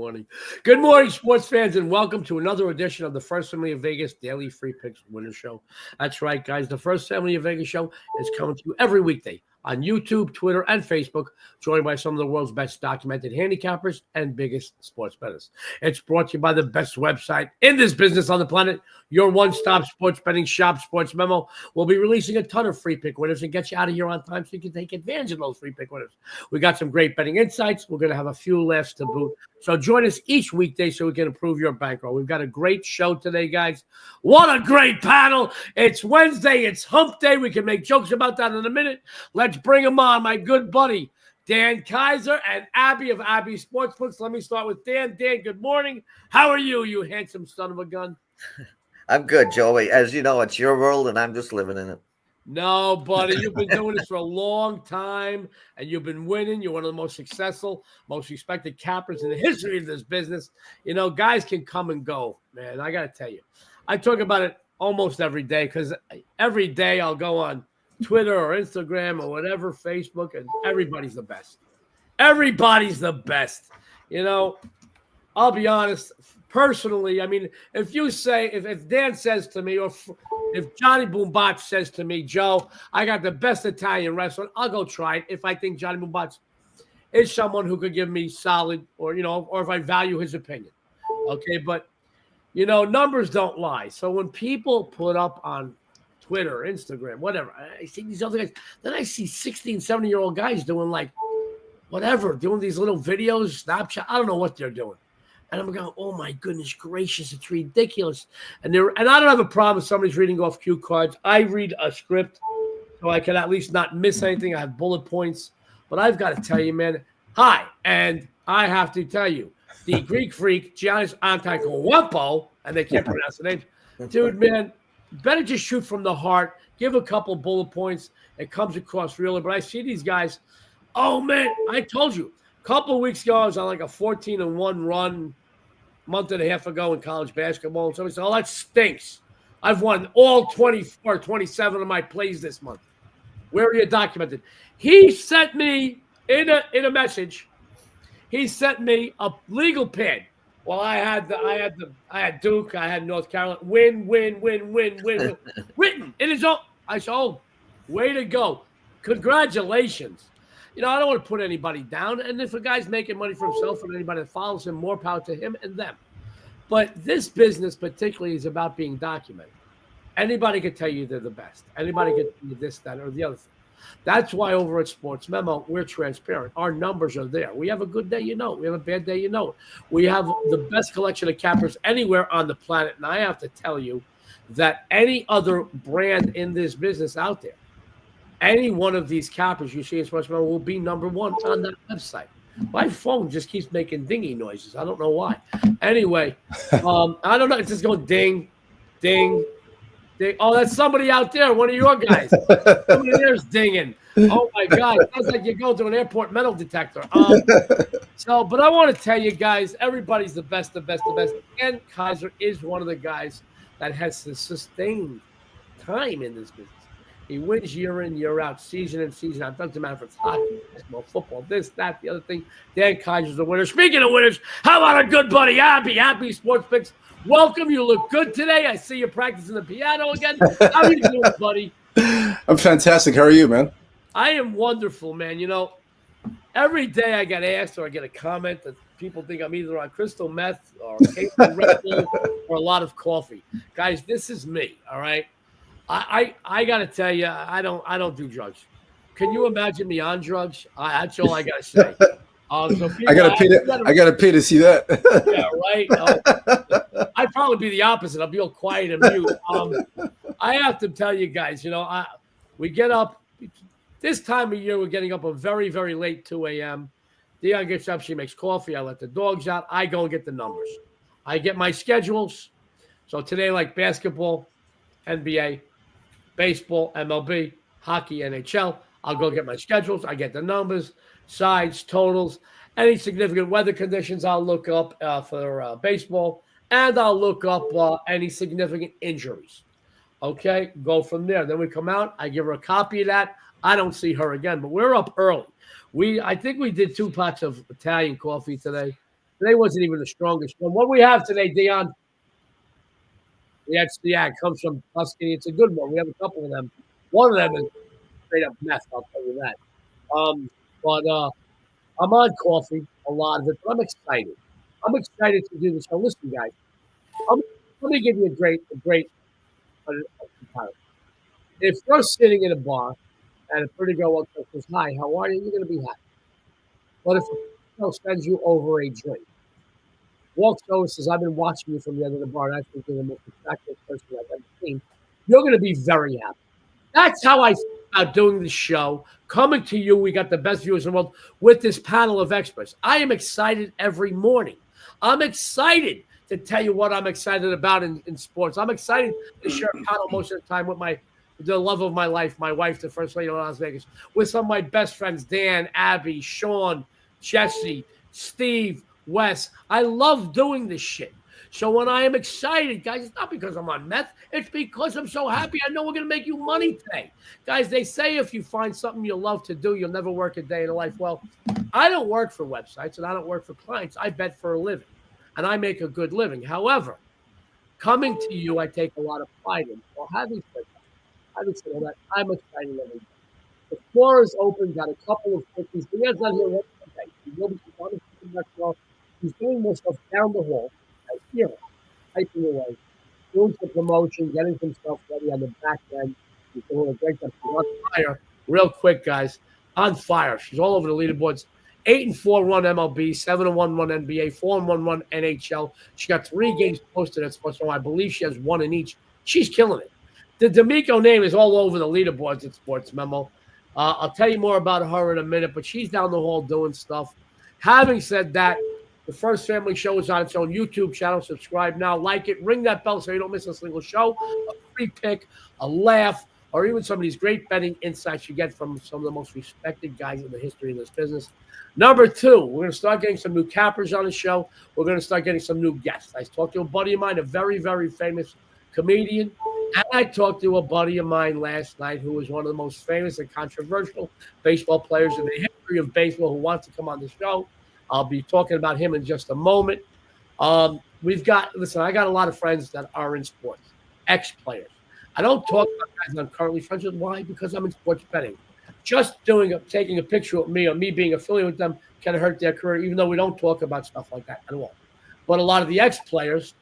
morning. Good morning, sports fans, and welcome to another edition of the First Family of Vegas Daily Free Picks Winner Show. That's right, guys. The First Family of Vegas show is coming to you every weekday on YouTube, Twitter, and Facebook, joined by some of the world's best documented handicappers and biggest sports bettors. It's brought to you by the best website in this business on the planet, your one-stop sports betting shop, SportsMemo. We'll be releasing a ton of free pick winners and get you out of here on time so you can take advantage of those free pick winners. We got some great betting insights. We're going to have a few laughs to boot. So join us each weekday so we can improve your bankroll. We've got a great show today, guys. What a great panel. It's Wednesday. It's hump day. We can make jokes about that in a minute. Let's bring them on. My good buddy, Dan Kaiser and Abby of Abby Sportsbooks. Let me start with Dan. Dan, good morning. How are you, you handsome son of a gun? I'm good, Joey. As you know, it's your world, and I'm just living in it. No, buddy, you've been doing this for a long time, and you've been winning. You're one of the most successful, most respected cappers in the history of this business. You know, guys can come and go, man. I got to tell you. I talk about it almost every day because every day I'll go on Twitter or Instagram or whatever, Facebook, and everybody's the best. Everybody's the best. You know, I'll be honest. Personally, I mean, if you say, if Dan says to me, or if Johnny Boombots says to me, Joe, I got the best Italian restaurant, I'll go try it if I think Johnny Boombots is someone who could give me solid, or, you know, or if I value his opinion. Okay, but, you know, numbers don't lie. So when people put up on Twitter, Instagram, whatever, I see these other guys, then I see 16, 17-year-old guys doing like whatever, doing these little videos, Snapchat. I don't know what they're doing. And I'm going, oh, my goodness gracious, it's ridiculous. And I don't have a problem if somebody's reading off cue cards. I read a script so I can at least not miss anything. I have bullet points. But I've got to tell you, man, hi. And I have to tell you, the Greek freak, Giannis Antetokounmpo, and they can't pronounce the name. Dude, man, better just shoot from the heart. Give a couple bullet points. It comes across realer. But I see these guys. Oh, man, I told you. Couple of weeks ago, I was on like a 14-1 run month and a half ago in college basketball. And somebody said, oh, that stinks. I've won all 24, 27 of my plays this month. Where are you documented? He sent me in a message. He sent me a legal pad. Well, I had Duke, I had North Carolina. Win. Written in his own. I said, oh, way to go. Congratulations. You know, I don't want to put anybody down. And if a guy's making money for himself and anybody that follows him, more power to him and them. But this business particularly is about being documented. Anybody can tell you they're the best. Anybody can tell you this, that, or the other thing. That's why over at SportsMemo, we're transparent. Our numbers are there. We have a good day, you know. We have a bad day, you know. We have the best collection of cappers anywhere on the planet. And I have to tell you that any other brand in this business out there, any one of these cappers you see in SportsMemo will be number one on that website. My phone just keeps making dingy noises. I don't know why. Anyway, I don't know. It's just going ding, ding, ding. Oh, that's somebody out there, one of your guys. Somebody there's dinging. Oh, my God. It sounds like you're going to an airport metal detector. But I want to tell you guys, everybody's the best, the best, the best. And Kaiser is one of the guys that has the sustained time in this business. He wins year in, year out, season in, season out. Doesn't matter if it's hockey, basketball, football, this, that, the other thing. Dan Kaiser's the winner. Speaking of winners, how about a good buddy, Happy Sports Picks? Welcome. You look good today. I see you practicing the piano again. How are you doing, buddy? I'm fantastic. How are you, man? I am wonderful, man. You know, every day I get asked or I get a comment that people think I'm either on crystal meth or Red Bull or a lot of coffee. Guys, this is me, all right? I got to tell you, I don't do drugs. Can you imagine me on drugs? That's all I got to say. So I got to pay to see that. Yeah, right. I'd probably be the opposite. I'll be all quiet and mute. I have to tell you guys, you know, we get up this time of year. We're getting up a very, very late 2 a.m. Dionne gets up. She makes coffee. I let the dogs out. I go and get the numbers. I get my schedules. So today, like basketball, NBA, baseball, MLB, hockey, NHL. I'll go get my schedules. I get the numbers, sides, totals, any significant weather conditions I'll look up for baseball, and I'll look up any significant injuries. Okay, go from there. Then we come out. I give her a copy of that. I don't see her again, but we're up early. I think we did 2 pots of Italian coffee today. Today wasn't even the strongest one. What we have today, Dionne, it comes from Tuscany. It's a good one. We have a couple of them. One of them is straight up meth, I'll tell you that. But I'm on coffee, a lot of it, but I'm excited. I'm excited to do this. So listen, guys, let me give you a great comparison. If you're sitting in a bar and a pretty girl walks up and says, "Hi, how are you?" You're going to be happy. But if a girl sends you over a drink, walks over and says, "I've been watching you from the end of the bar, and I think you're the most attractive person I've ever seen," you're going to be very happy. That's how I feel about doing the show. Coming to you, we got the best viewers in the world with this panel of experts. I am excited every morning. I'm excited to tell you what I'm excited about in sports. I'm excited to share a panel most of the time with the love of my life, my wife, the first lady of Las Vegas, with some of my best friends, Dan, Abby, Sean, Jesse, Steve, Wes. I love doing this shit. So when I am excited, guys, it's not because I'm on meth. It's because I'm so happy. I know we're going to make you money today. Guys, they say if you find something you love to do, you'll never work a day in your life. Well, I don't work for websites and I don't work for clients. I bet for a living, and I make a good living. However, coming to you, I take a lot of pride in. Well, having said that, I'm excited every day. The floor is open. Got a couple of quickies. The guy's not here. Okay. He will be on the restaurant. He's doing this stuff down the hall. I hear him typing away, doing some promotion, getting some stuff ready on the back end. He's doing a great job. She's on fire. Real quick, guys. On fire. She's all over the leaderboards. 8-4 run MLB, 7-1 run NBA, 4-1 run NHL. She got 3 games posted at SportsMemo. I believe she has 1 in each. She's killing it. The D'Amico name is all over the leaderboards at SportsMemo. I'll tell you more about her in a minute, but she's down the hall doing stuff. Having said that, the First Family Show is on its own YouTube channel. Subscribe now, like it, ring that bell so you don't miss a single show. A free pick, a laugh, or even some of these great betting insights you get from some of the most respected guys in the history of this business. Number 2, we're going to start getting some new cappers on the show. We're going to start getting some new guests. I talked to a buddy of mine, a very, very famous comedian. And I talked to a buddy of mine last night who is one of the most famous and controversial baseball players in the history of baseball who wants to come on the show. I'll be talking about him in just a moment. I got a lot of friends that are in sports, ex-players. I don't talk about guys that I'm currently friends with. Why? Because I'm in sports betting. Just taking a picture of me or me being affiliated with them can hurt their career, even though we don't talk about stuff like that at all. But a lot of the ex-players,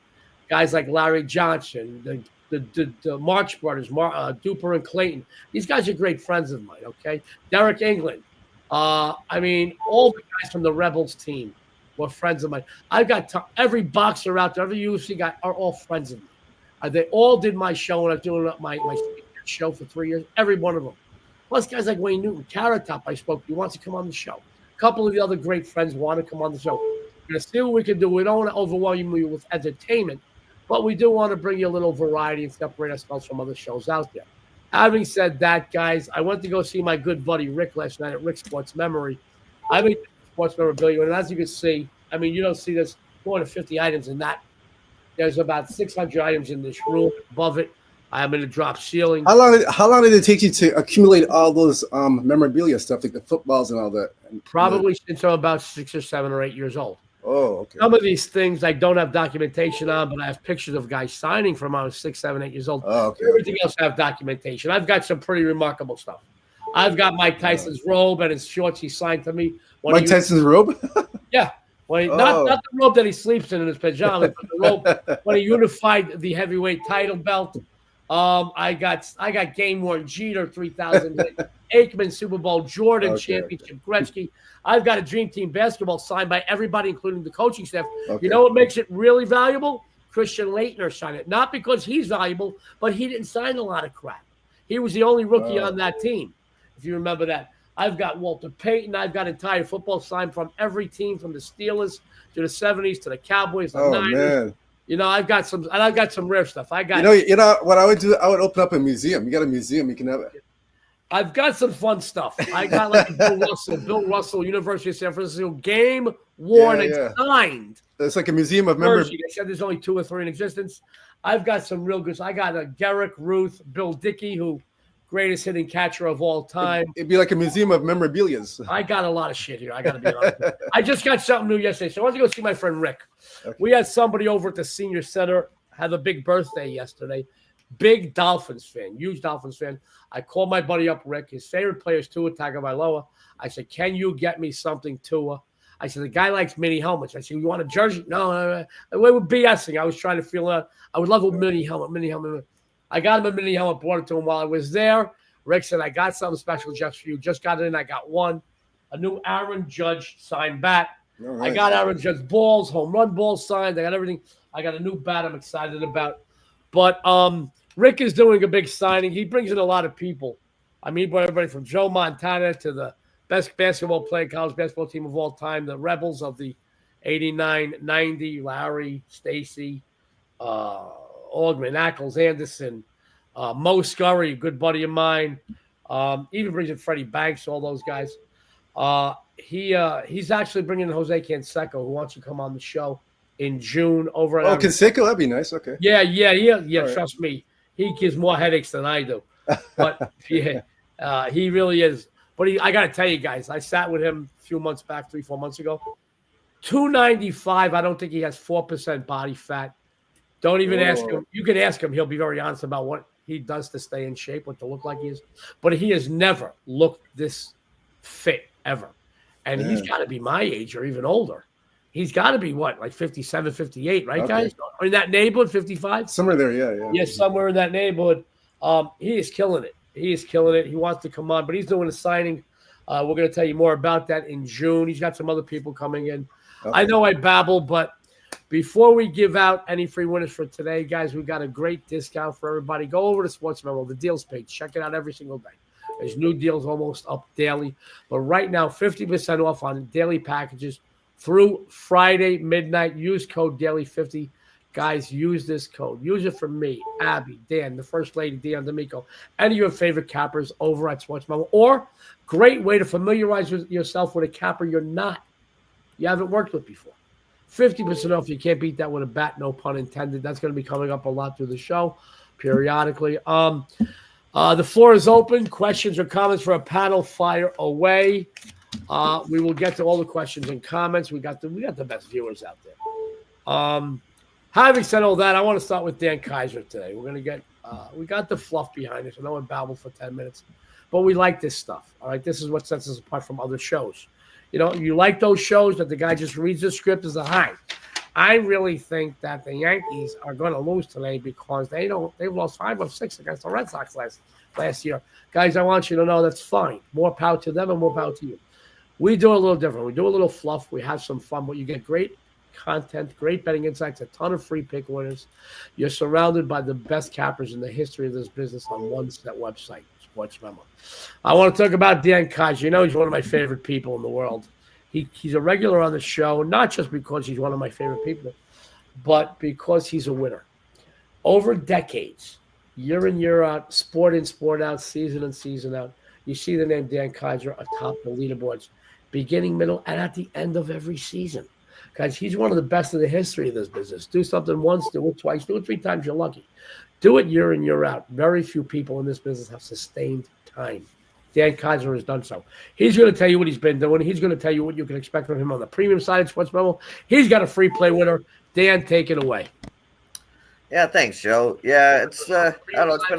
guys like Larry Johnson, the March brothers, Duper and Clayton, these guys are great friends of mine, okay? Derek England. All the guys from the Rebels team were friends of mine. I've got every boxer out there, every UFC guy are all friends of mine. They all did my show when I was doing my show for 3 years, every one of them. Plus guys like Wayne Newton, Carrot Top I spoke to, he wants to come on the show. A couple of the other great friends want to come on the show. We're going to see what we can do. We don't want to overwhelm you with entertainment, but we do want to bring you a little variety and separate ourselves from other shows out there. Having said that, guys, I went to go see my good buddy Rick last night at Rick's Sports Memory. I mean, sports memorabilia, and as you can see, you don't see this 450 items in that. There's about 600 items in this room. Above it, I'm in a drop ceiling. How long did it take you to accumulate all those memorabilia stuff, like the footballs and all that? Probably since I'm about 6 or 7 or 8 years old. Oh, okay. Some of these things I don't have documentation on, but I have pictures of guys signing from when I was 6, 7, 8 years old. Oh, okay. Everything else I have documentation. I've got some pretty remarkable stuff. I've got Mike Tyson's robe and his shorts he signed to me. Mike Tyson's robe? Yeah. Not the robe that he sleeps in his pajamas, but the robe when he unified the heavyweight title belt. I got game worn Jeter 3000, Aikman Super Bowl, Jordan championship, Gretzky. I've got a Dream Team basketball signed by everybody, including the coaching staff. Okay. You know what makes it really valuable? Christian Laettner signed it. Not because he's valuable, but he didn't sign a lot of crap. He was the only rookie on that team, if you remember that. I've got Walter Payton. I've got entire football signed from every team, from the Steelers to the 70s to the Cowboys, the Niners. Man. I've got some rare stuff. You know what I would do? I would open up a museum. You got a museum, you can have it. I've got some fun stuff. I got like Bill Russell, University of San Francisco, game worn and signed. It's like a museum of memory. They said there's only 2 or 3 in existence. I've got some real good. I got a Garrick Ruth, Bill Dickey, who greatest hitting catcher of all time. It'd be like a museum of memorabilias. I got a lot of shit here. I got to be honest. I just got something new yesterday. So I went to go see my friend Rick. Okay. We had somebody over at the senior center have a big birthday yesterday. Big Dolphins fan, huge Dolphins fan. I called my buddy up, Rick. His favorite player is Tua Tagovailoa. I said, can you get me something, Tua? I said, the guy likes mini helmets. I said, you want a jersey? No. We were BSing. I was trying to feel out. I would love a mini helmet. I got him a mini helmet, brought it to him while I was there. Rick said, I got something special just for you. Just got it in. I got one. A new Aaron Judge signed bat. Right. I got Aaron Judge balls, home run balls signed. I got everything. I got a new bat I'm excited about. But Rick is doing a big signing. He brings in a lot of people. I mean, he brought everybody from Joe Montana to the best basketball playing college basketball team of all time, the Rebels of the 89-90, Larry, Stacy, Aldman, Ackles, Anderson, Mo Scurry, a good buddy of mine. Even brings in Freddie Banks, all those guys. He's actually bringing in Jose Canseco, who wants to come on the show in June over at Canseco, that'd be nice. Okay. Yeah. All trust me, he gives more headaches than I do. But yeah, he really is. But I got to tell you guys, I sat with him a few months back, 3-4 months ago. 295. I don't think he has 4% body fat. Don't even ask him. You can ask him. He'll be very honest about what he does to stay in shape, what to look like he is. But he has never looked this fit ever. And he's got to be my age or even older. He's got to be what, like 57, 58, right, guys? Or in that neighborhood, 55? Somewhere there, yeah. Yeah, somewhere in that neighborhood. He is killing it. He wants to come on, but he's doing a signing. We're going to tell you more about that in June. He's got some other people coming in. Okay. I know I babble, but before we give out any free winners for today, guys, we've got a great discount for everybody. Go over to SportsMemo, the deals page. Check it out every single day. There's new deals almost up daily. But right now, 50% off on daily packages through Friday midnight. Use code DAILY50. Guys, use this code. Use it for me, Abby, Dan, the First Lady, Dionne D'Amico, any of your favorite cappers over at SportsMemo. Or great way to familiarize yourself with a capper you haven't worked with before. 50% off. You can't beat that with a bat, no pun intended. That's going to be coming up a lot through the show periodically. The floor is open. Questions or comments for a panel, fire away. We will get to all the questions and comments. We got the best viewers out there. Having said all that, I want to start with Dan Kaiser today. We're going to get we got the fluff behind us. I know I babbled for 10 minutes, but we like this stuff. All right, this is what sets us apart from other shows. You know, you like those shows that the guy just reads the script as a high. I really think that the Yankees are going to lose today because they've lost 5 of 6 against the Red Sox last year. Guys, I want you to know that's fine. More power to them and more power to you. We do it a little different. We do a little fluff. We have some fun, but you get great content, great betting insights, a ton of free pick winners. You're surrounded by the best cappers in the history of this business on one set website, SportsMemo. I want to talk about Dan Kaiser. You know, he's one of my favorite people in the world. He's a regular on the show, not just because he's one of my favorite people, but because he's a winner. Over decades, year in, year out, sport in, sport out, season in, season out, you see the name Dan Kaiser atop the leaderboards, beginning, middle, and at the end of every season. Guys, he's one of the best in the history of this business. Do something once, do it twice, do it 3 times, you're lucky. Do it year in, year out. Very few people in this business have sustained time. Dan Kaiser has done so. He's going to tell you what he's been doing. He's going to tell you what you can expect from him on the premium side of SportsMemo. He's got a free play winner. Dan, take it away. Yeah, thanks, Joe. Yeah, it's I don't know. It's been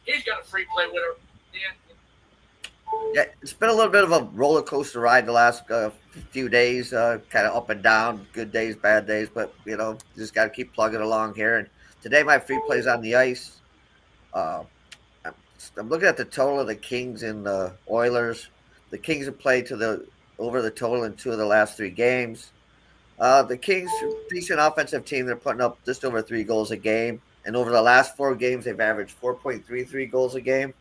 He's got a free play winner. Dan. Yeah, it's been a little bit of a roller coaster ride the last few days, kind of up and down, good days, bad days, but, you know, just got to keep plugging along here. And today my free play's on the ice. I'm looking at the total of the Kings and the Oilers. The Kings have played over the total in 2 of the last 3 games. The Kings, decent offensive team. They're putting up just over 3 goals a game. And over the last 4 games, they've averaged 4.33 goals a game.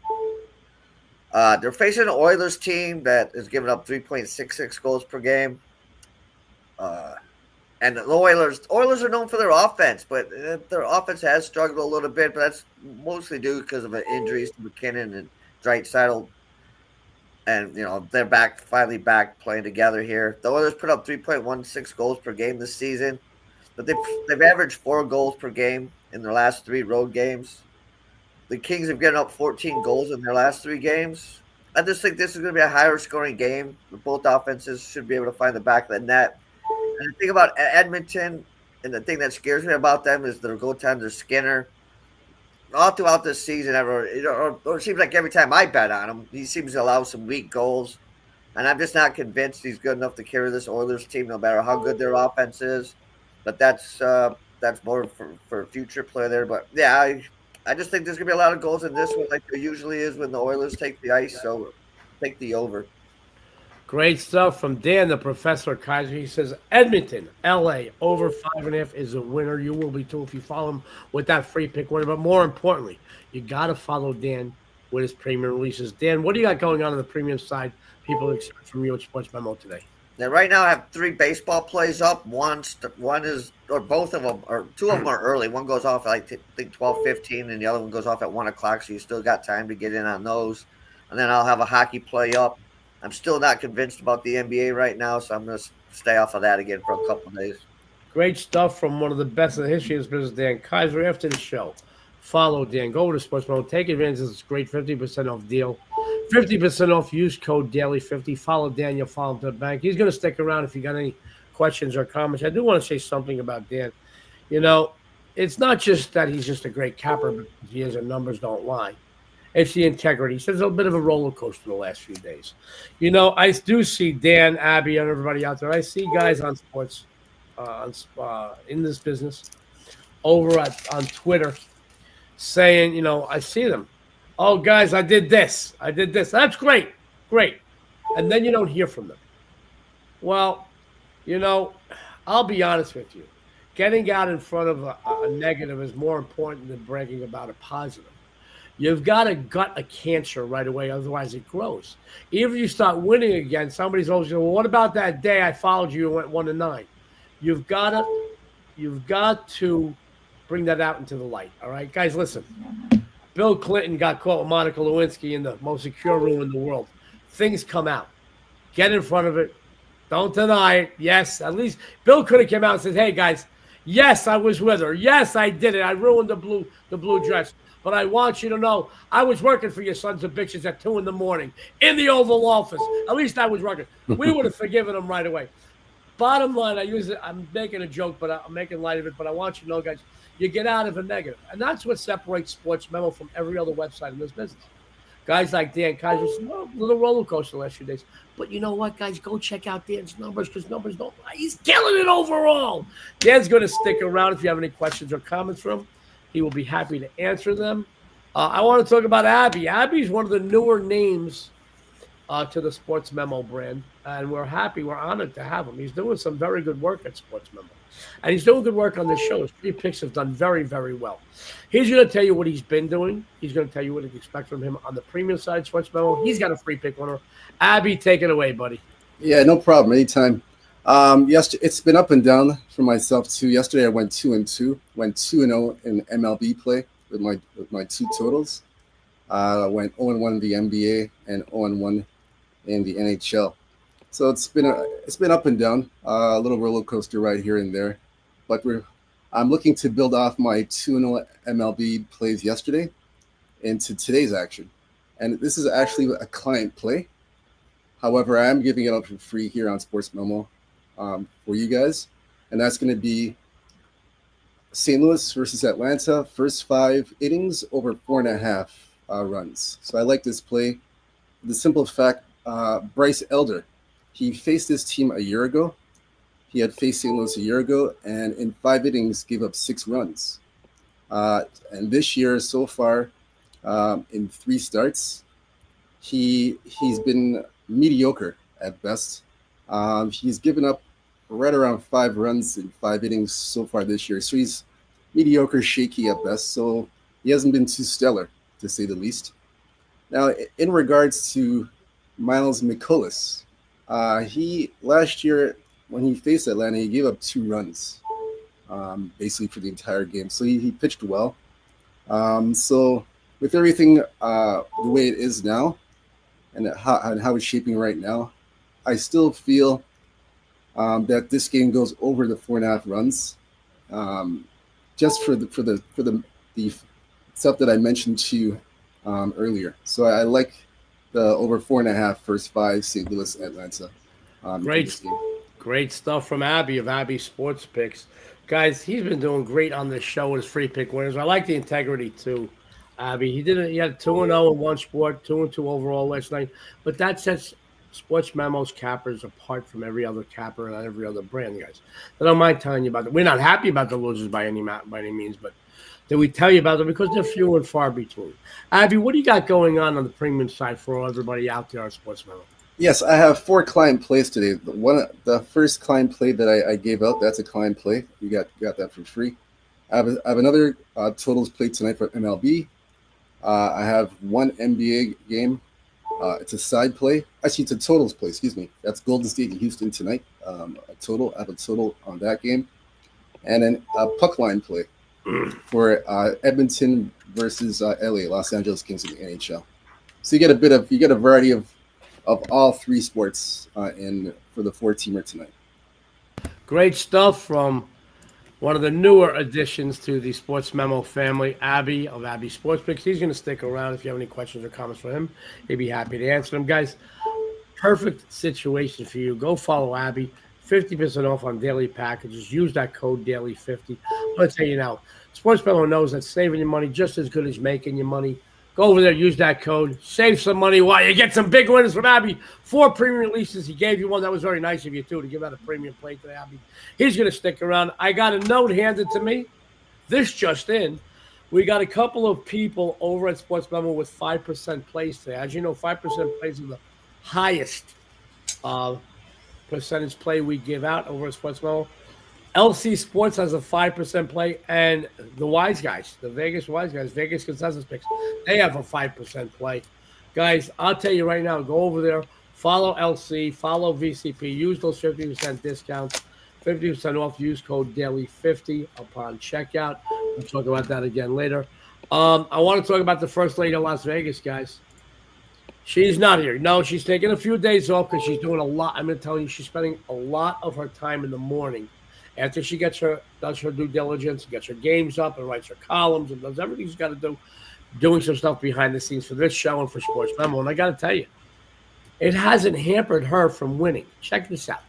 They're facing an Oilers team that is giving up 3.66 goals per game. And the Oilers are known for their offense, but their offense has struggled a little bit, but that's mostly due because of injuries to McKinnon and Draisaitl. And, you know, they're finally back playing together here. The Oilers put up 3.16 goals per game this season, but they've averaged 4 goals per game in their last 3 road games. the Kings have given up 14 goals in their last 3 games. I just think this is going to be a higher scoring game. Both offenses should be able to find the back of the net. And the thing about Edmonton, and the thing that scares me about them is their goaltender Skinner. All throughout this season, or it seems like every time I bet on him, he seems to allow some weak goals. And I'm just not convinced he's good enough to carry this Oilers team, no matter how good their offense is. But that's more for future play there. But yeah, I just think there's gonna be a lot of goals in this one, like there usually is when the Oilers take the ice. So take the over. Great stuff from Dan, the professor at Kaiser. He says Edmonton, LA, over 5.5 is a winner. You will be too if you follow him with that free pick winner. But more importantly, you got to follow Dan with his premium releases. Dan, what do you got going on the premium side? People expect from you at Sports Memo today. Now, right now, I have 3 baseball plays up. One is, or both of them, or 2 of them are early. One goes off at, I think, 12:15, and the other one goes off at 1 o'clock, so you still got time to get in on those. And then I'll have a hockey play up. I'm still not convinced about the NBA right now, so I'm going to stay off of that again for a couple of days. Great stuff from one of the best in the history of this business, Dan Kaiser. After the show, follow Dan. Go over to Sports Memo. Take advantage of this great 50% off deal. 50% off. Use code DAILY50. Follow Dan. You'll follow him to the bank. He's going to stick around if you got any questions or comments. I do want to say something about Dan. You know, it's not just that he's just a great capper because he is and numbers don't lie. It's the integrity. He says it's a bit of a roller coaster the last few days. You know, I do see Dan, Abby, and everybody out there. I see guys on sports, in this business, over on Twitter, saying, you know, I see them. Oh, guys, I did this. That's great. And then you don't hear from them. Well, you know, I'll be honest with you. Getting out in front of a negative is more important than bragging about a positive. You've got to gut a cancer right away, otherwise it grows. Even if you start winning again, somebody's always going, well, what about that day I followed you and went 1-9? You've got to bring that out into the light, all right? Guys, listen. Bill Clinton got caught with Monica Lewinsky in the most secure room in the world. Things come out. Get in front of it. Don't deny it. Yes, at least Bill could have come out and said, hey, guys, yes, I was with her. Yes, I did it. I ruined the blue dress. But I want you to know I was working for your sons of bitches at 2 a.m. in the Oval Office. At least I was working. We would have forgiven them right away. Bottom line, I'm making a joke, but I'm making light of it. But I want you to know, guys, you get out of a negative. And that's what separates Sports Memo from every other website in this business. Guys like Dan Kaiser, a little roller coaster the last few days. But you know what, guys? Go check out Dan's numbers because numbers don't lie. He's killing it overall. Dan's going to stick around if you have any questions or comments from him. He will be happy to answer them. I want to talk about Abby. Abby's one of the newer names to the Sports Memo brand, and we're happy. We're honored to have him. He's doing some very good work at Sports Memo, and he's doing good work on this show. His 3 picks have done very, very well. He's going to tell you what he's been doing. He's going to tell you what to expect from him on the premium side, Sports Memo. He's got a free pick winner. Abby, take it away, buddy. Yeah, no problem. Anytime. Yes, it's been up and down for myself too. Yesterday I went 2-2, went 2-0 in MLB play with my 2 totals. I went 0-1 in the NBA and 0-1 in the NHL. So it's been up and down, a little roller coaster ride here and there. But I'm looking to build off my 2-0 MLB plays yesterday into today's action, and this is actually a client play. However, I am giving it up for free here on Sports Memo. For you guys, and that's going to be St. Louis versus Atlanta, first 5 innings over 4.5 runs. So I like this play. The simple fact, Bryce Elder, he faced this team a year ago. He had faced St. Louis a year ago, and in 5 innings gave up 6 runs. And this year, so far, in 3 starts, he's been mediocre at best. He's given up right around 5 runs in 5 innings so far this year. So he's mediocre, shaky at best. So he hasn't been too stellar, to say the least. Now, in regards to Miles McCullough, he last year when he faced Atlanta, he gave up 2 runs, basically for the entire game. So he pitched well. So with everything the way it is now, and how it's shaping right now, I still feel that this game goes over the 4.5 runs, just for the stuff that I mentioned to you earlier. So I like the over 4.5 first 5 St. Louis Atlanta. Great stuff from Abby of Abby Sports Picks. Guys, he's been doing great on this show with his free pick winners. I like the integrity too, Abby. He had 2-0 in one sport, 2-2 overall last night. But that sets Sports Memo's cappers apart from every other capper and every other brand, guys. I don't mind telling you about it. We're not happy about the losers by any means, but did we tell you about them? Because they're few and far between. Abby, what do you got going on the premium side for everybody out there on Sports Memo? Yes, I have 4 client plays today. The first client play that I gave out, that's a client play. You got that for free. I have another totals play tonight for MLB. I have one NBA game. It's a side play. Actually, it's a totals play. Excuse me. That's Golden State and Houston tonight. I have a total on that game, and then a puck line play for Edmonton versus LA, Los Angeles Kings in the NHL. So you get a variety of all 3 sports for the 4-teamer tonight. Great stuff from one of the newer additions to the Sports Memo family, Abby of Abby Sports Picks. He's going to stick around. If you have any questions or comments for him, he'd be happy to answer them. Guys, perfect situation for you. Go follow Abby. 50% off on daily packages. Use that code DAILY50. I'm going to tell you now, Sports Memo knows that saving your money just as good as making your money. Go over there, use that code, save some money while you get some big winners from Abby. 4 premium releases. He gave you one. That was very nice of you, too, to give out a premium play to Abby. He's going to stick around. I got a note handed to me. This just in. We got a couple of people over at Sports Memo with 5% plays today. As you know, 5% plays are the highest percentage play we give out over at Sports Memo. LC Sports has a 5% play, and the Wise Guys, the Vegas Wise Guys, Vegas Consensus Picks, they have a 5% play. Guys, I'll tell you right now, go over there, follow LC, follow VCP, use those 50% discounts, 50% off, use code DAILY50 upon checkout. We'll talk about that again later. I want to talk about the First Lady of Las Vegas, guys. She's not here. No, she's taking a few days off because she's doing a lot. I'm going to tell you, she's spending a lot of her time in the morning after she does her due diligence, gets her games up and writes her columns and does everything she's got to do, doing some stuff behind the scenes for this show and for Sports Memo. And I got to tell you, it hasn't hampered her from winning. Check this out.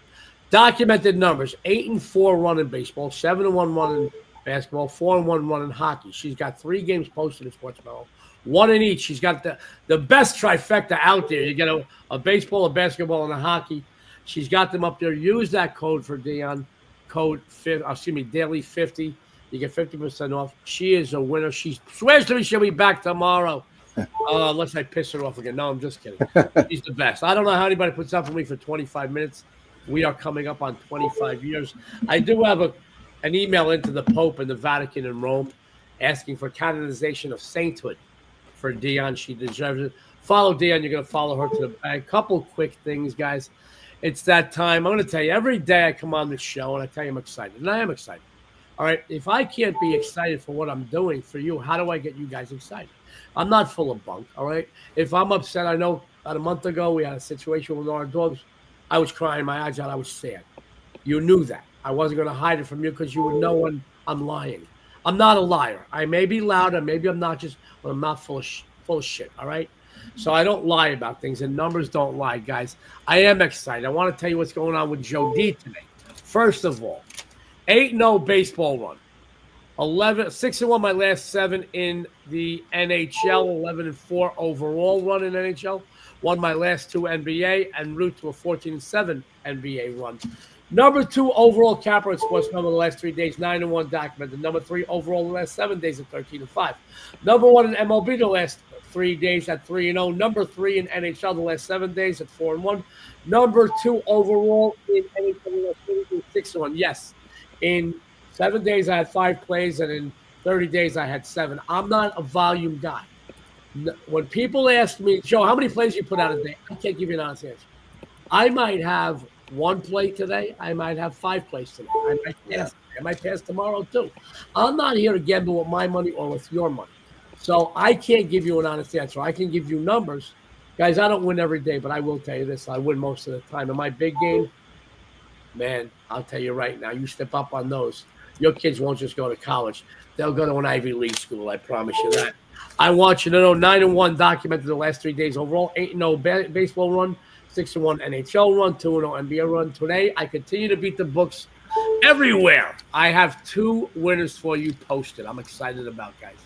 Documented numbers, 8-4 run in baseball, 7-1 run in basketball, 4-1 run in hockey. She's got 3 games posted in Sports Memo, 1 in each. She's got the best trifecta out there. You get a baseball, a basketball, and a hockey. She's got them up there. Use that code for Dionne. Code DAILY50. You get 50% off. She is a winner. She swears to me she'll be back tomorrow. Unless I piss her off again. No, I'm just kidding. She's the best. I don't know how anybody puts up with me for 25 minutes. We are coming up on 25 years. I do have an email into the Pope and the Vatican in Rome asking for canonization of sainthood for Dionne. She deserves it. Follow Dionne. You're going to follow her to the bank. Couple quick things, guys. It's that time. I'm going to tell you, every day I come on this show and I tell you I'm excited. And I am excited. All right. If I can't be excited for what I'm doing for you, how do I get you guys excited? I'm not full of bunk. All right. If I'm upset, I know about a month ago we had a situation with our dogs. I was crying my eyes out. I was sad. You knew that. I wasn't going to hide it from you because you would know when I'm lying. I'm not a liar. I may be loud and maybe I'm not but I'm not full of shit. All right. So I don't lie about things, and numbers don't lie, guys. I am excited. I want to tell you what's going on with Joe D today. First of all, 8-0 baseball run. 6-1 my last 7 in the NHL, 11-4 overall run in NHL. Won my last 2 NBA and route to a 14-7 NBA run. Number 2 overall capper at Sports Memo the last 3 days, 9-1 documented. Number 3 overall the last 7 days at 13-5. Number 1 in MLB the last 3 days at 3-0. Number 3 in NHL the last 7 days at 4-1. Number 2 overall in NHL 6-1. Yes, in 7 days I had 5 plays, and in 30 days I had 7. I'm not a volume guy. When people ask me, Joe, how many plays you put out a day? I can't give you an honest answer. I might have 1 play today. I might have 5 plays today. I might pass tomorrow too. I'm not here to gamble with my money or with your money. So I can't give you an honest answer. I can give you numbers. Guys, I don't win every day, but I will tell you this. I win most of the time. In my big game, man, I'll tell you right now, you step up on those. your kids won't just go to college. They'll go to an Ivy League school. I promise you that. I want you to know 9-1 documented the last 3 days overall. 8-0 baseball run, 6-1 NHL run, 2-0 NBA run. Today, I continue to beat the books everywhere. I have 2 winners for you posted. I'm excited about, guys.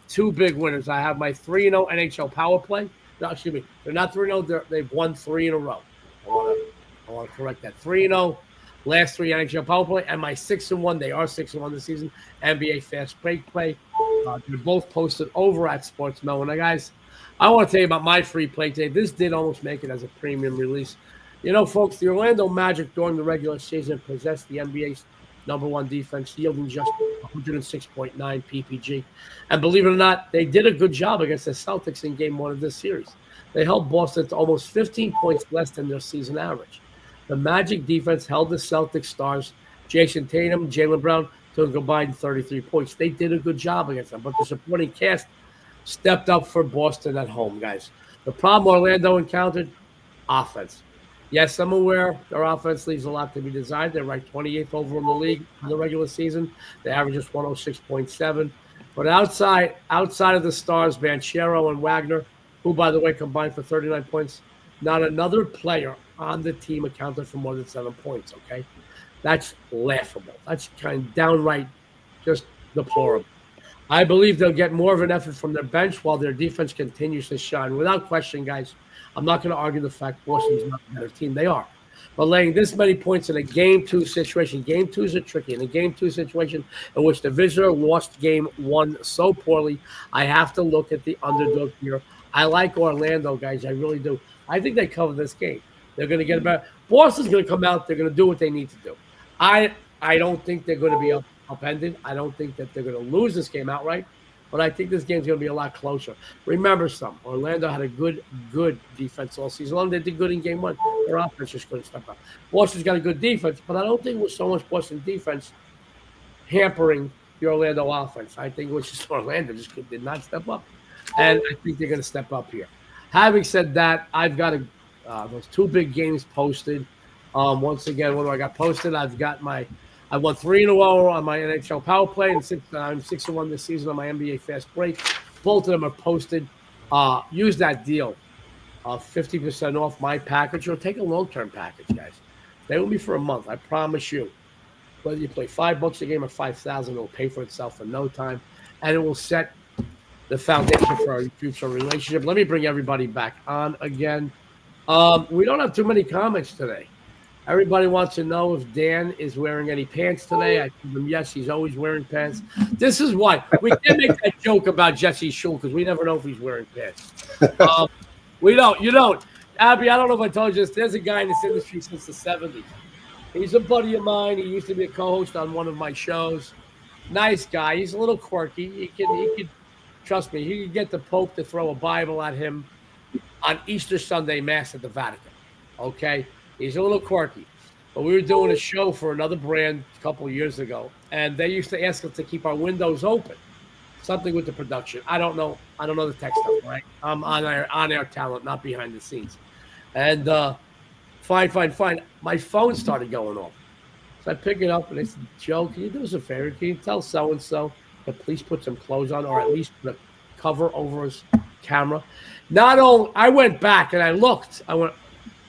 2 big winners. I have my 3-0 NHL power play. No, excuse me. They're not 3-0. They've won 3 in a row. I want to correct that. 3-0. Last 3 NHL power play, and my 6-1. They are 6-1 this season. NBA fast break play. They're both posted over at SportsMemo. And guys, I want to tell you about my free play today. This did almost make it as a premium release. You know, folks, the Orlando Magic during the regular season possessed the NBA's #1 defense, yielding just 106.9 PPG. And believe it or not, they did a good job against the Celtics in Game 1 of this series. They held Boston to almost 15 points less than their season average. The Magic defense held the Celtics stars, Jason Tatum, Jaylen Brown, to a combined 33 points. They did a good job against them, but the supporting cast stepped up for Boston at home, guys. The problem Orlando encountered, offense. Yes, I'm aware their offense leaves a lot to be desired. They're ranked 28th over in the league in the regular season. They average just 106.7. But outside of the stars, Banchero and Wagner, who, by the way, combined for 39 points, not another player on the team accounted for more than 7 points, okay? That's laughable. That's kind of downright just deplorable. I believe they'll get more of an effort from their bench while their defense continues to shine. Without question, guys, I'm not going to argue the fact Boston's not a better team. They are. But laying this many points in a Game 2 situation, Game 2s are tricky. In a Game 2 situation in which the visitor lost Game 1 so poorly, I have to look at the underdog here. I like Orlando, guys. I really do. I think they cover this game. They're going to get better. Boston's going to come out. They're going to do what they need to do. I don't think they're going to be upended. I don't think that they're going to lose this game outright. But I think this game's going to be a lot closer. Remember Orlando had a good defense all season long. They did good in Game 1. Their offense just couldn't step up. Boston's got a good defense, but I don't think it was so much Boston defense hampering the Orlando offense. I think it was just Orlando just did not step up. And I think they're going to step up here. Having said that, I've got those 2 big games posted. Once again, what do I got posted? I won 3 in a row on my NHL power play, and I'm 6-1 this season on my NBA fast break. Both of them are posted. Use that deal of 50% off my package, or take a long-term package, guys. Stay with me for a month. I promise you. Whether you play $5 a game or $5,000, it will pay for itself in no time, and it will set the foundation for our future relationship. Let me bring everybody back on again. We don't have too many comments today. Everybody wants to know if Dan is wearing any pants today. I told him yes, he's always wearing pants. This is why we can't make that joke about Jesse Schul because we never know if he's wearing pants. We don't. You don't. Abby, I don't know if I told you this. There's a guy in this industry since the 70s. He's a buddy of mine. He used to be a co-host on one of my shows. Nice guy. He's a little quirky. He could trust me. He could get the Pope to throw a Bible at him on Easter Sunday Mass at the Vatican. Okay? He's a little quirky. But we were doing a show for another brand a couple of years ago, and they used to ask us to keep our windows open. Something with the production. I don't know the tech stuff, right? I'm on-air talent, not behind the scenes. And fine. My phone started going off. So I pick it up, and I said, Joe, can you do us a favor? Can you tell so-and-so to please put some clothes on, or at least put a cover over his camera? Not only, I went back, and I looked.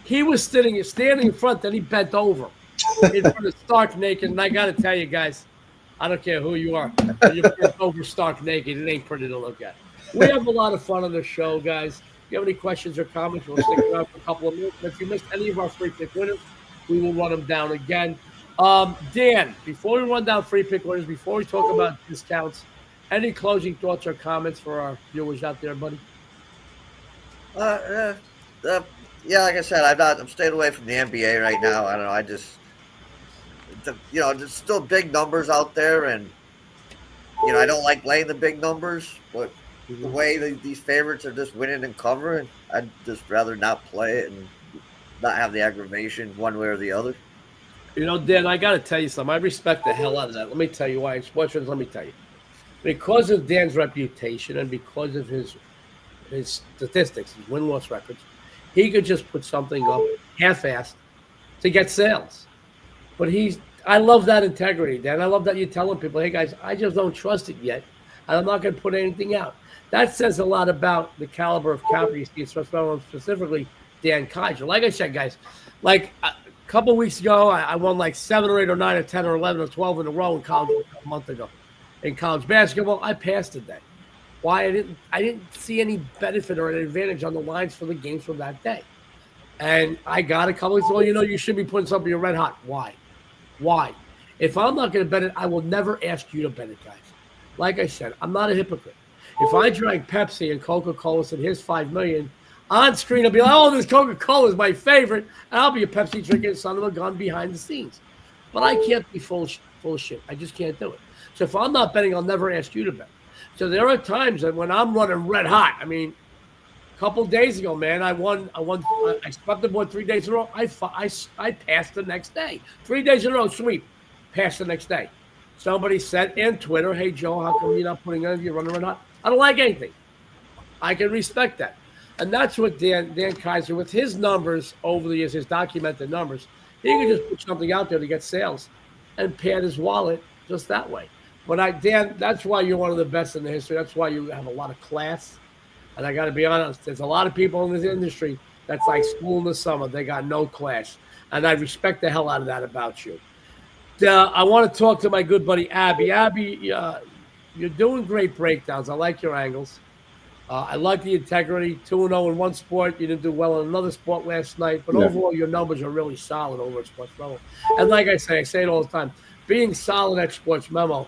He was standing in front, then he bent over in front of stark naked. And I got to tell you guys, I don't care who you are. When you're bent over stark naked, it ain't pretty to look at. We have a lot of fun on the show, guys. If you have any questions or comments, we'll stick around for a couple of minutes. If you missed any of our free pick winners, we will run them down again. Dan, before we run down free pick winners, before we talk about discounts, any closing thoughts or comments for our viewers out there, buddy? Yeah, like I said, I'm staying away from the NBA right now. I don't know. There's still big numbers out there, and I don't like laying the big numbers. But the way these favorites are just winning and covering, I'd just rather not play it and not have the aggravation one way or the other. Dan, I got to tell you something. I respect the hell out of that. Let me tell you why. Sports fans, let me tell you. Because of Dan's reputation and because of his statistics, his win-loss records, he could just put something up half-assed to get sales. But I love that integrity, Dan. I love that you're telling people, hey, guys, I just don't trust it yet. And I'm not going to put anything out. That says a lot about the caliber of capper you see, specifically Dan Kaiser. Like I said, guys, like a couple of weeks ago, I won like 7 or 8 or 9 or 10 or 11 or 12 in a row in college a month ago. In college basketball, I passed today. Why? I didn't see any benefit or an advantage on the lines for the games from that day. And I got a couple of, well, you should be putting something red hot. Why? Why? If I'm not going to bet it, I will never ask you to bet it, guys. Like I said, I'm not a hypocrite. If I drank Pepsi and Coca-Cola said, here's $5 million, on screen I'll be like, oh, this Coca-Cola is my favorite, and I'll be a Pepsi drinking son of a gun behind the scenes. But I can't be full of shit. I just can't do it. So if I'm not betting, I'll never ask you to bet. So there are times that when I'm running red hot, I mean, a couple days ago, man, I swept the board 3 days in a row. I passed the next day. 3 days in a row, sweep. Passed the next day. Somebody said in Twitter, hey, Joe, how come you're not putting anything? You're running red hot. I don't like anything. I can respect that. And that's what Dan Kaiser, with his numbers over the years, his documented numbers, he can just put something out there to get sales and pad his wallet just that way. But Dan, that's why you're one of the best in the history. That's why you have a lot of class. And I got to be honest, there's a lot of people in this industry that's like school in the summer. They got no class. And I respect the hell out of that about you. I want to talk to my good buddy, Abby. Abby, you're doing great breakdowns. I like your angles. I like the integrity. 2-0 in one sport. You didn't do well in another sport last night. But overall, your numbers are really solid over at SportsMemo. And like I say it all the time, being solid at SportsMemo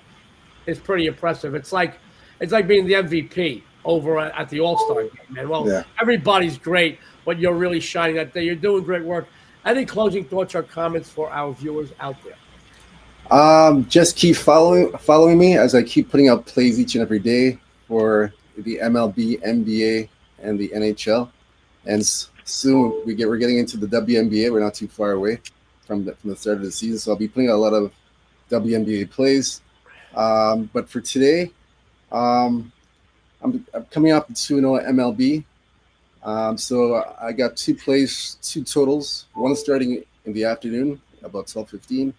is pretty impressive. It's like being the MVP over at the All-Star game, man. Well, everybody's great, but you're really shining that day. You're doing great work. Any closing thoughts or comments for our viewers out there? Just keep following me as I keep putting out plays each and every day for the MLB, NBA, and the NHL. And soon we're getting into the WNBA. We're not too far away from the start of the season, so I'll be putting out a lot of WNBA plays. But for today, I'm coming off the 2-0 MLB. So I got 2 plays, 2 totals. One starting in the afternoon, about 12:15.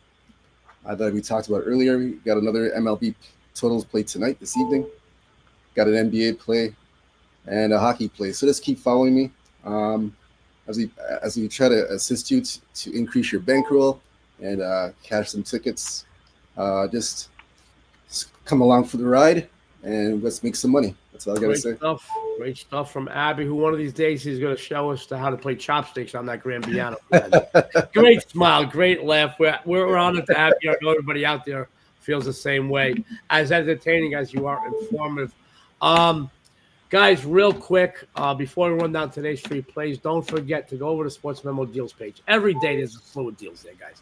That we talked about earlier. We got another MLB totals play tonight, this evening. Got an NBA play and a hockey play. So just keep following me as we try to assist you to increase your bankroll and cash some tickets. Just come along for the ride and let's make some money. That's all I got to say. Great stuff from Abby, who one of these days he's going to show us how to play chopsticks on that grand piano. Great smile, great laugh. We're honored to have you. I know everybody out there feels the same way. As entertaining as you are, informative. Guys, real quick, before we run down today's free plays, don't forget to go over to SportsMemo deals page. Every day there's a slew of deals there, guys.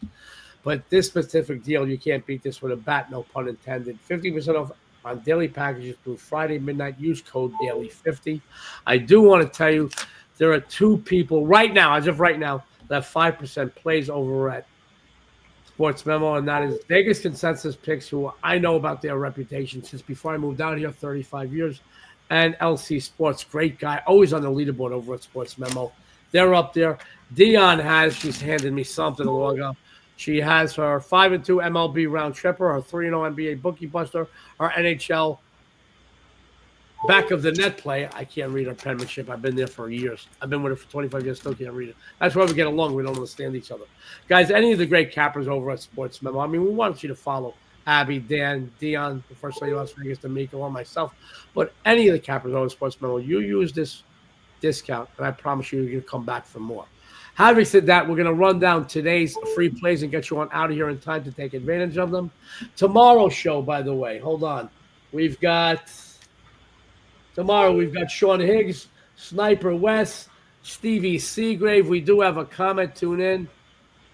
But this specific deal, you can't beat this with a bat, no pun intended. 50% off on daily packages through Friday midnight. Use code DAILY50. I do want to tell you there are 2 people right now, as of right now, that 5% plays over at SportsMemo, and that is Vegas Consensus Picks, who I know about their reputation since before I moved down here 35 years, and LC Sports, great guy, always on the leaderboard over at SportsMemo. They're up there. Dionne she's handed me something a while ago. She has her 5-2 MLB round tripper, her 3-0 NBA bookie buster, her NHL back of the net play. I can't read her penmanship. I've been there for years. I've been with her for 25 years, still can't read it. That's why we get along. We don't understand each other. Guys, any of the great cappers over at SportsMemo, I mean, we want you to follow Abby, Dan, Dionne, the first lady of Las Vegas, D'Amico, or myself. But any of the cappers over at SportsMemo, you use this discount, and I promise you, you're going to come back for more. Having said that, we're going to run down today's free plays and get you on out of here in time to take advantage of them. Tomorrow's show, by the way, hold on. Tomorrow we've got Sean Higgs, Sniper West, Stevie Seagrave. We do have a comment. Tune in.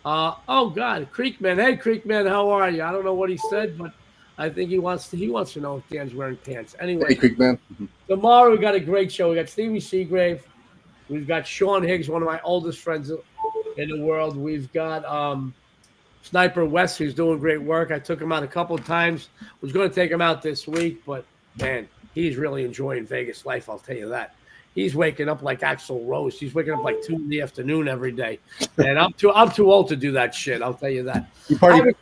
Oh, God, Creekman. Hey, Creekman, how are you? I don't know what he said, but I think he wants to know if Dan's wearing pants. Anyway, hey, Creekman. Tomorrow we got a great show. We got Stevie Seagrave. We've got Sean Higgs, one of my oldest friends in the world. We've got Sniper West, who's doing great work. I took him out a couple of times. Was going to take him out this week, but, man, he's really enjoying Vegas life, I'll tell you that. He's waking up like Axl Rose. He's waking up like 2 in the afternoon every day. And I'm too old to do that shit. I'll tell you that. He probably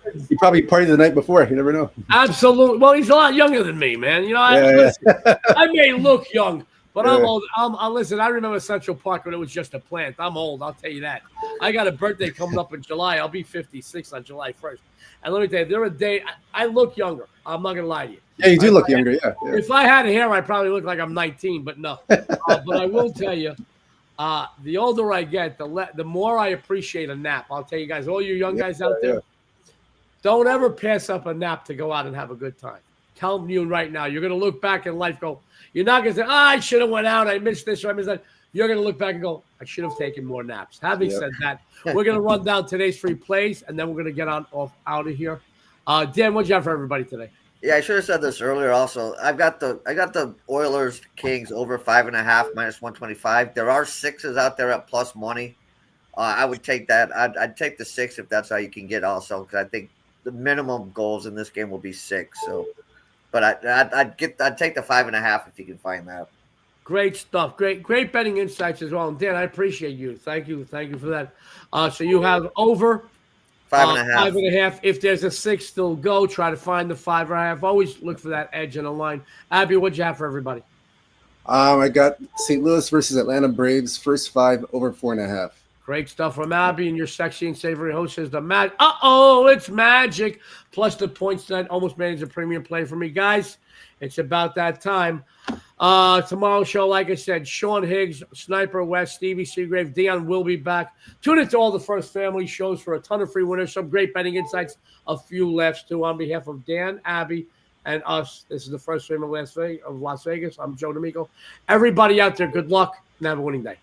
partied the night before. You never know. Absolutely. Well, he's a lot younger than me, man. You know, I may look young, but I'm old. Listen, I remember Central Park when it was just a plant. I'm old. I'll tell you that. I got a birthday coming up in July. I'll be 56 on July 1st. And let me tell you, there are days I look younger. I'm not going to lie to you. Yeah, you do look younger. Yeah. If I had hair, I probably look like I'm 19, but no. But I will tell you, the older I get, the more I appreciate a nap. I'll tell you guys, all you young guys out there, don't ever pass up a nap to go out and have a good time. Tell you right now, you're going to look back in life, you're not going to say, I should have went out, I missed this, or I missed that. You're going to look back and go, I should have taken more naps. Having said that, we're going to run down today's free plays, and then we're going to get out of here. Dan, what'd you have for everybody today? Yeah, I should have said this earlier. Also, I got the Oilers Kings over 5.5 -125. There are 6s out there at plus money. I would take that. I'd take the 6 if that's how you can get. Also, because I think the minimum goals in this game will be 6. So, but I'd take the 5.5 if you can find that. Great stuff. Great betting insights as well. And Dan, I appreciate you. Thank you for that. So you have over 5.5. 5.5. If there's a 6, still go. Try to find the 5.5. Always look for that edge in the line. Abby, what'd you have for everybody? I got St. Louis versus Atlanta Braves, first 5 over 4.5. Great stuff from Abby, and your sexy and savory host says the magic. It's magic. Plus the points tonight almost managed a premium play for me, guys. It's about that time. Tomorrow's show, like I said, Sean Higgs, Sniper West, Stevie Seagrave, Dionne will be back. Tune into all the First Family shows for a ton of free winners, some great betting insights, a few laughs too. On behalf of Dan, Abby, and us, this is the First Family of Las Vegas. I'm Joe D'Amico. Everybody out there, good luck and have a winning day.